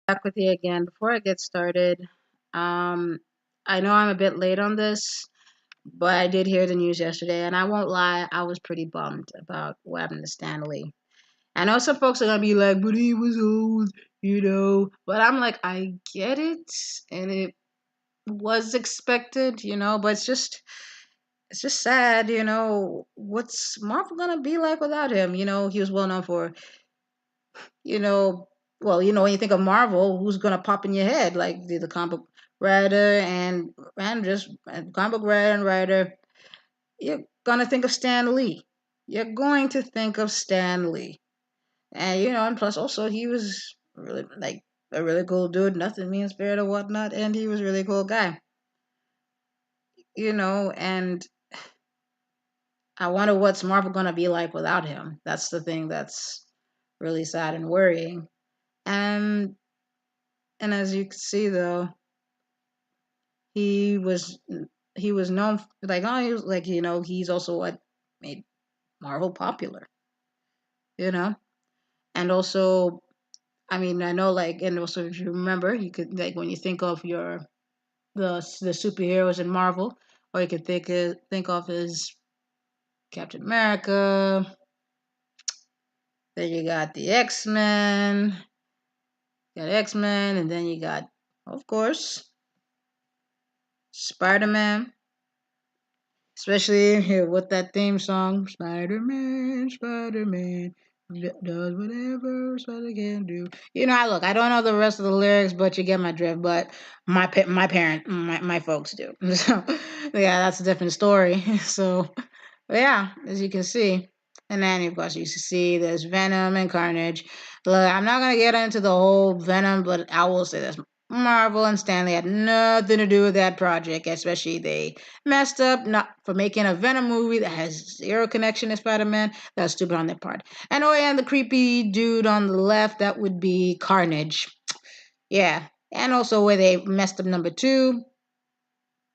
Back with you again. Before I get started, um, I know I'm a bit late on this, but I did hear the news yesterday, and I won't lie, I was pretty bummed about what happened to Stanley. I know some folks are gonna be like, "But he was old." But I'm like, I get it, and it was expected. But it's just sad. What's Marvel gonna be like without him? He was well known for you know, when you think of Marvel, who's gonna pop in your head? Like the comic book writer and just comic book writer and writer. You're gonna think of Stan Lee. You're going to think of Stan Lee, and plus also he was really like a really cool dude. Nothing mean spirit or whatnot, and he was a really cool guy. And I wonder what's Marvel gonna be like without him. That's the thing that's really sad and worrying. And and as you can see though, he was he was known like he was like he's also what made Marvel popular, you know, and also I mean I know like and also if you remember you could like when you think of the superheroes in Marvel, or you could think of his Captain America. Then you got the X Men, and then you got of course Spider-Man. Especially here with that theme song, Spider Man, Spider Man does whatever Spider can do. I don't know the rest of the lyrics, but you get my drift. But my folks do. So yeah, that's a different story. So but yeah, as you can see, and then of course you see there's Venom and Carnage. Look, I'm not gonna get into the whole Venom, but I will say this: Marvel and Stanley had nothing to do with that project, especially they messed up not for making a Venom movie that has zero connection to Spider-Man. That's stupid on their part. And oh yeah, and the creepy dude on the left, that would be Carnage. Yeah. And also where they messed up number two,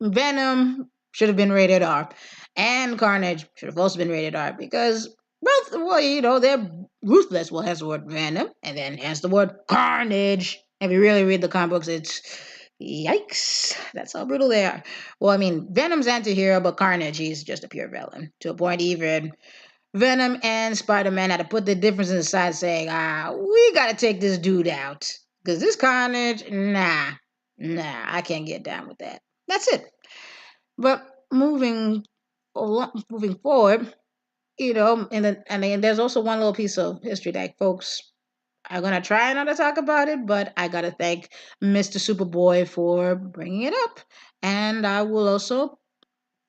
Venom should have been rated R. And Carnage should have also been rated R because both, well, they're ruthless. Well, has the word Venom and then has the word Carnage. If you really read the comic books, it's yikes. That's how brutal they are. Well, I mean, Venom's anti-hero, but Carnage, he's just a pure villain. To a point, even Venom and Spider-Man had to put the differences aside, saying, we gotta take this dude out. Because this Carnage, I can't get down with that. That's it. But moving forward, and then I mean, there's also one little piece of history that folks are gonna try not to talk about it, but I gotta thank Mr. Superboy for bringing it up, and I will also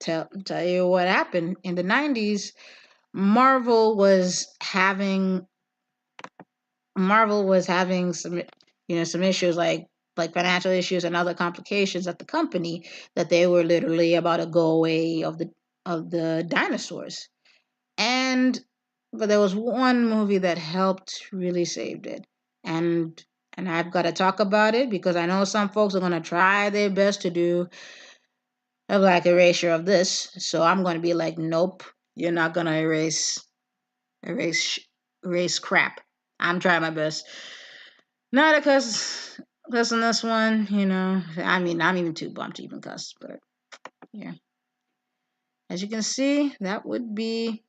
tell you what happened in the '90s. Marvel was having Marvel was having some issues like financial issues and other complications at the company that they were literally about to go away of the dinosaurs. And but there was one movie that helped really saved it. And and I've got to talk about it because I know some folks are going to try their best to do a black erasure of this. So I'm going to be like, nope, you're not going to erase erase crap. I'm trying my best. Not a cuss on this one, I mean, I'm even too bumped to even cuss, but yeah. As you can see, that would be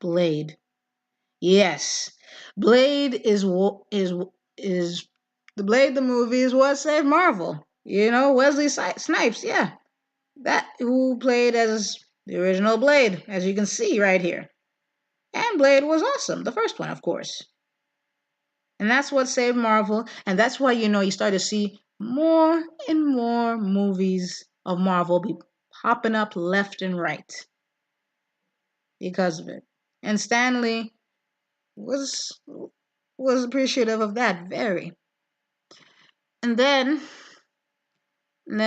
Blade. Yes, Blade is the Blade the movie is what saved Marvel. Wesley Snipes, yeah, that who played as the original Blade, as you can see right here. And Blade was awesome, the first one, of course. And that's what saved Marvel. And that's why, you start to see more and more movies of Marvel be popping up left and right because of it. And Stanley was was appreciative of that very. And then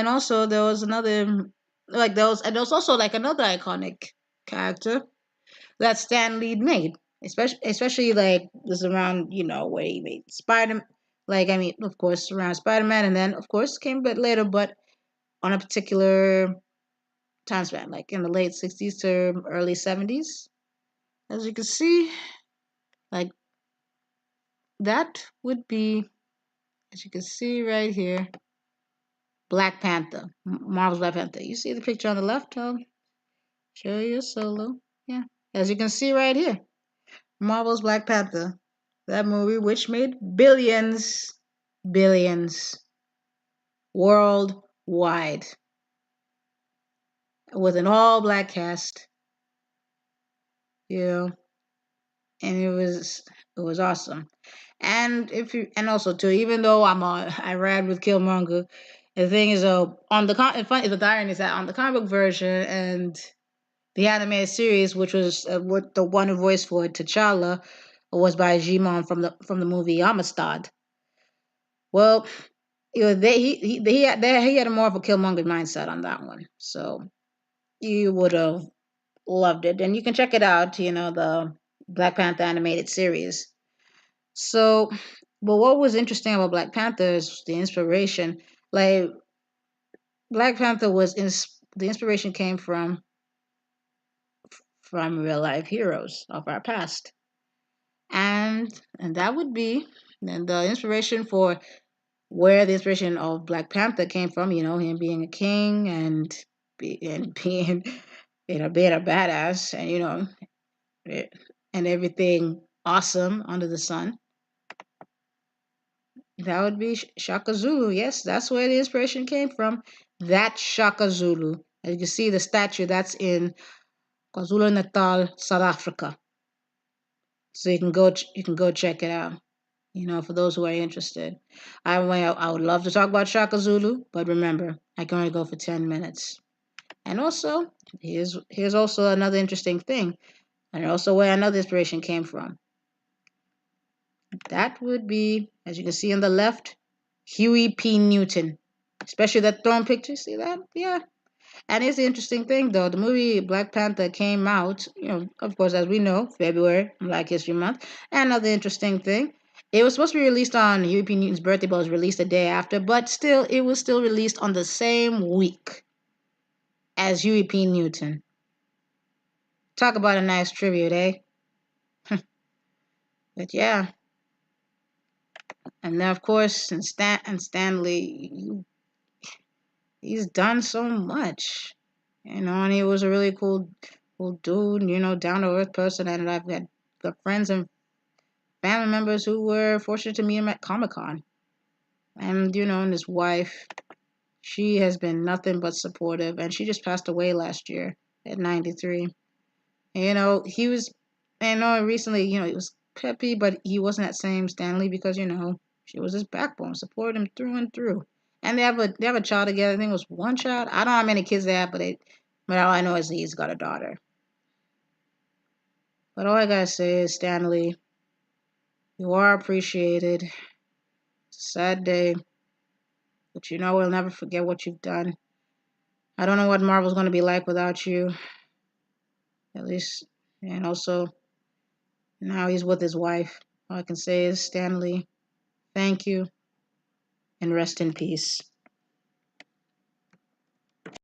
also there was another like there was also like another iconic character that Stan Lee made, especially like this around where he made Spider. Like I mean, of course, around Spider Man, and then of course came a bit later, but on a particular time span, like in the late '60s to early '70s. As you can see, like that would be as you can see right here, Black Panther, Marvel's Black Panther. You see the picture on the left? I'll show you a solo. Yeah, as you can see right here, Marvel's Black Panther. That movie, which made billions, billions worldwide, with an all-black cast. You know, and it was awesome. And if you and also too, even though I read with Killmonger, the thing is on the the irony is that on the comic book version and the animated series, which was what the one who voiced for T'Challa was by Jimon from the movie Amistad. Well, he had more of a Killmonger mindset on that one, so you would have loved it, and you can check it out. The Black Panther animated series. So, but what was interesting about Black Panther is the inspiration. Like Black Panther the inspiration came from real life heroes of our past, and that would be and the inspiration for where the inspiration of Black Panther came from. Him being a king and being being a badass and and everything awesome under the sun. That would be Shaka Zulu. Yes, that's where the inspiration came from. That Shaka Zulu. As you can see, the statue that's in KwaZulu Natal, South Africa. So you can go check it out. For those who are interested. I would love to talk about Shaka Zulu, but remember, I can only go for 10 minutes. And also, here's also another interesting thing, and also where another inspiration came from. That would be, as you can see on the left, Huey P. Newton. Especially that throne picture. See that? Yeah. And it's the interesting thing, though. The movie Black Panther came out, of course, as we know, February, Black History Month. And another interesting thing, it was supposed to be released on Huey P. Newton's birthday, but it was released the day after. But still, it was still released on the same week as Huey P. Newton. Talk about a nice tribute, eh? But yeah. And then, of course, Stanley, he's done so much. And he was a really cool dude, down to earth person. And I've got friends and family members who were fortunate to meet him at Comic Con. And his wife, she has been nothing but supportive. And she just passed away last year at 93. He was, recently, he was peppy, but he wasn't that same Stanley because, she was his backbone, supported him through and through. And they have a child together. I think it was one child. I don't know how many kids they have, but all I know is he's got a daughter. But all I gotta say is, Stanley, you are appreciated. It's a sad day, but we'll never forget what you've done. I don't know what Marvel's gonna be like without you. At least, and also now he's with his wife. All I can say is, Stanley, thank you and rest in peace.